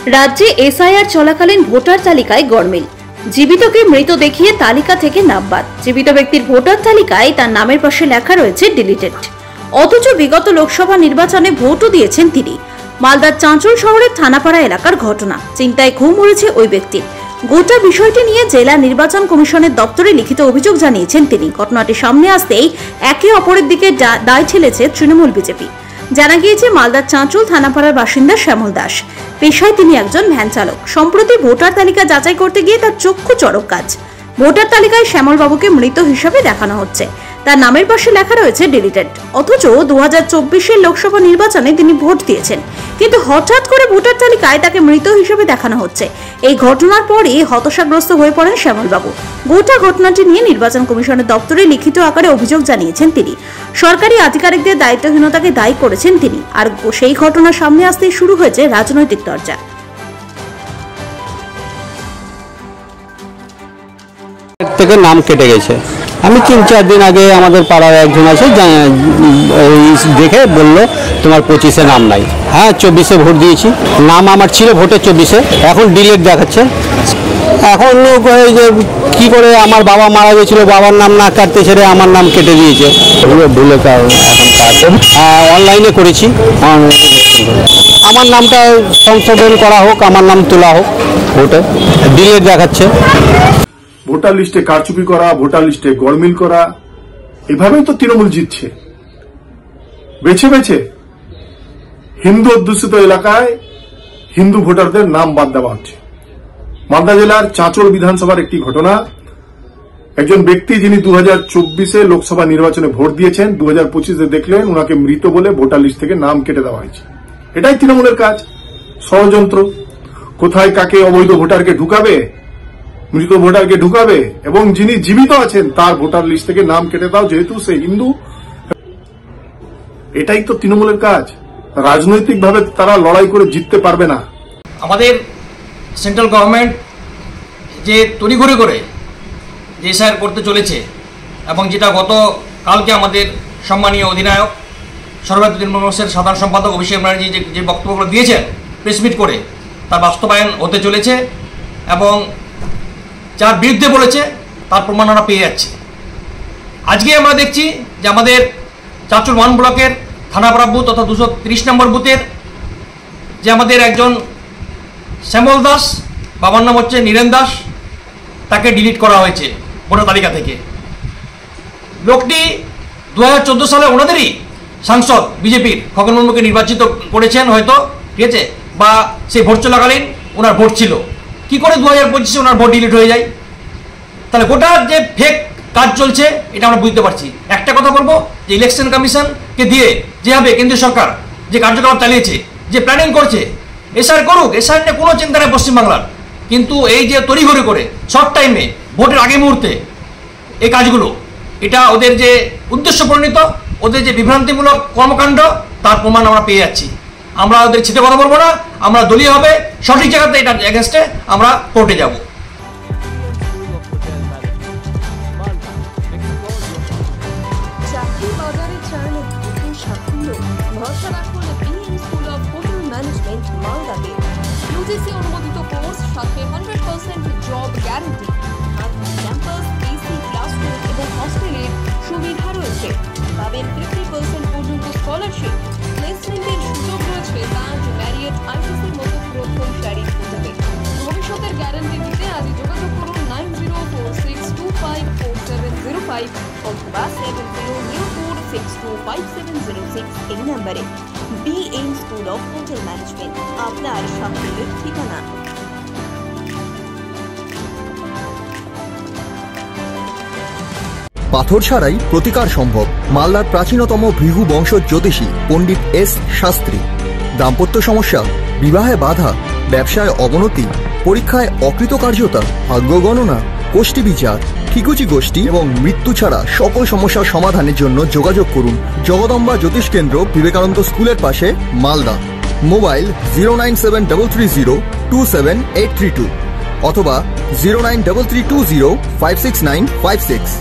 রাজ্যে এসআইআর চলাকালীন ভোটার তালিকায় গড়মিল। জীবিতকে মৃত দেখিয়ে তালিকা থেকে নাম বাদ। জীবিত ব্যক্তির ভোটার তালিকায় তার নামের পাশে লেখা রয়েছে ডিলিটেড। অথচ বিগত লোকসভা নির্বাচনে ভোটও দিয়েছেন তিনি। মালদার চাঁচল শহরের থানাপাড়া এলাকার ঘটনা। চিন্তায় ঘুম উড়েছে ওই ব্যক্তির। গোটা বিষয়টি নিয়ে জেলা নির্বাচন কমিশনের দপ্তরে লিখিত অভিযোগ জানিয়েছেন তিনি। ঘটনাটি সামনে আসতেই একে অপরের দিকে দায় ঠেলেছে তৃণমূল বিজেপি। জানা গিয়েছে মালদার চাঁচল থানাপাড়ার বাসিন্দা শ্যামল দাস। পেশায় তিনি একজন ভ্যান চালক। সম্প্রতি ভোটার তালিকা যাচাই করতে গিয়ে তার চক্ষু চড়ক কাজ। ভোটার তালিকায় শ্যামল বাবুকে মৃত হিসাবে দেখানো হচ্ছে। তার নামের পাশে লেখা রয়েছে ডিলিটেড। অথচ 2024-এর লোকসভা নির্বাচনে তিনি ভোট দিয়েছেন, কিন্তু হঠাৎ করে ভোটার তালিকায় তাকে মৃত হিসেবে দেখানো হচ্ছে। এই ঘটনার পরই হতাশাগ্রস্ত হয়ে পড়েন শ্যামল বাবু। গোটা ঘটনাটি নিয়ে নির্বাচন কমিশনের দপ্তরে লিখিত আকারে অভিযোগ জানিয়েছেন তিনি। সরকারি আধিকারিকদের দায়িত্বহীনতাকে দায়ী করেছেন তিনি। আর সেই ঘটনা সামনে আসতেই শুরু হয়েছে রাজনৈতিক চর্চা। থেকে নাম কেটে গেছে। আমি 3-4 দিন আগে আমাদের পাড়ার একজন আছে দেখে বললো তোমার 25-এ নাম নাই। হ্যাঁ, 24-এ ভোট দিয়েছি। নাম আমার ছিল ভোটে 24-এ, এখন ডিলিট দেখাচ্ছে। এখন যে কি করে আমার বাবা মারা গেছিল, বাবার নাম না কাটতে ছেড়ে আমার নাম কেটে দিয়েছে। ভুলে এখন অনলাইনে করেছি। আমার নামটা সংশোধন করা হোক, আমার নাম তোলা হোক ভোটে। ডিলিট দেখাচ্ছে। ভোটার লিস্টে কারচুপি করা, ভোটার লিস্টে গড়মিল করা, এভাবেই তো তৃণমূল জিতছে। বেছে বেছে হিন্দু অধ্যুষিত এলাকায় হিন্দু ভোটারদের নাম বাদ দেওয়া হচ্ছে। মালদা জেলার চাঁচল বিধানসভার একটি ঘটনা। একজন ব্যক্তি যিনি 2024-এ লোকসভা নির্বাচনে ভোট দিয়েছেন, 2025-এ দেখলেন উনাকে মৃত বলে ভোটার লিস্ট থেকে নাম কেটে দেওয়া হয়েছে। এটাই তৃণমূলের কাজ, ষড়যন্ত্র। কোথায় কাকে অবৈধ ভোটারকে ঢুকাবে, মৃত ভোটারকে ঢুকাবে, এবং যিনি জীবিত আছেন তার ভোটার লিস্ট থেকে নাম কেটে দাও যেহেতু সে হিন্দু। এটাই তো তৃণমূলের কাজ। রাজনৈতিকভাবে তারা লড়াই করে জিততে পারবে না। আমাদের সেন্ট্রাল গভর্নমেন্ট যে তড়িঘড়ি করে যে এসআইআর করতে চলেছে, এবং যেটা গত কালকে আমাদের সম্মানীয় অধিনায়ক সর্বভারতীয় তৃণমূল কংগ্রেসের সাধারণ সম্পাদক অভিষেক ব্যানার্জি যে বক্তব্যগুলো দিয়েছেন প্রেসমিট করে, তার বাস্তবায়ন হতে চলেছে। এবং যার বিরুদ্ধে বলেছে তার প্রমাণ আমরা পেয়ে যাচ্ছি। আজকে আমরা দেখছি যে আমাদের চাঁচল 1 ব্লকের থানাপাড়া বুথ অর্থাৎ 230 নম্বর বুথের যে আমাদের একজন শ্যামল দাস, বাবার নাম হচ্ছে নীরেন দাস, তাকে ডিলিট করা হয়েছে ভোটার তালিকা থেকে। লোকটি 2014 সালে ওনাদেরই সাংসদ বিজেপির খগন মুর্মুকে নির্বাচিত করেছেন হয়তো, ঠিক আছে, বা সেই ভোট চলাকালীন ওনার ভোট ছিল। কি করে 2025-এ ওনার ভোট ডিলিট হয়ে যায়? তাহলে গোটা যে ফেক কাজ চলছে এটা আমরা বুঝতে পারছি। একটা কথা বলবো যে ইলেকশন কমিশনকে দিয়ে যেভাবে কেন্দ্রীয় সরকার যে কার্যকলাপ চালিয়েছে, যে প্ল্যানিং করছে, এসআইআর করুক, এসআইআর নিয়ে কোনো চিন্তা নেই পশ্চিমবাংলার। কিন্তু এই যে তড়িঘড়ি করে শর্ট টাইমে ভোটের আগে মুহূর্তে এই কাজগুলো, এটা ওদের যে উদ্দেশ্য পরিণত, ওদের যে বিভ্রান্তিমূলক কর্মকাণ্ড, তার প্রমাণ আমরা পেয়ে যাচ্ছি। আমরা ওদের ছিটে কথা বলবো না, আমরা দলীয় হবে সঠিক জায়গাতে এটার এগেনস্টে আমরা কোর্টে যাব। চাকরি বাজারে চান দ্রুত সাফল্য, ভরসা রাখুন BM school of hotel management মালদাতে। ইউজিসি অনুমোদিত কোর্স, সাথে 100% job guarantee. Campus, AC classroom এবং হস্টেলের সুবিধা রয়েছে। পাবেন 50% পর্যন্ত স্কলারশিপ। প্লেসমেন্টের সুযোগ রয়েছে তাজ, ম্যারিয়ট, আইটিসির মতো প্রথম সারির হোটেলে। ভবিষ্যতের গ্যারান্টি দিতে আজই যোগাযোগ করুন 9046254705 অথবা 7004625706 এই নম্বরে। BM school of hotel management, আপনার সাফল্যের ঠিকানা। পাথর ছাড়াই প্রতিকার সম্ভব। মালদার প্রাচীনতম ভৃগু বংশ জ্যোতিষী পণ্ডিত এস শাস্ত্রী। দাম্পত্য সমস্যা, বিবাহে বাধা, ব্যবসায় অবনতি, পরীক্ষায় অকৃতকার্যতা, ভাগ্য গণনা, গোষ্ঠী বিচার, ঠিকুচি গোষ্ঠী এবং মৃত্যু ছাড়া সকল সমস্যার সমাধানের জন্য যোগাযোগ করুন জগদম্বা জ্যোতিষ কেন্দ্র, বিবেকানন্দ স্কুলের পাশে, মালদা। মোবাইল 09733027832 অথবা 09332056956।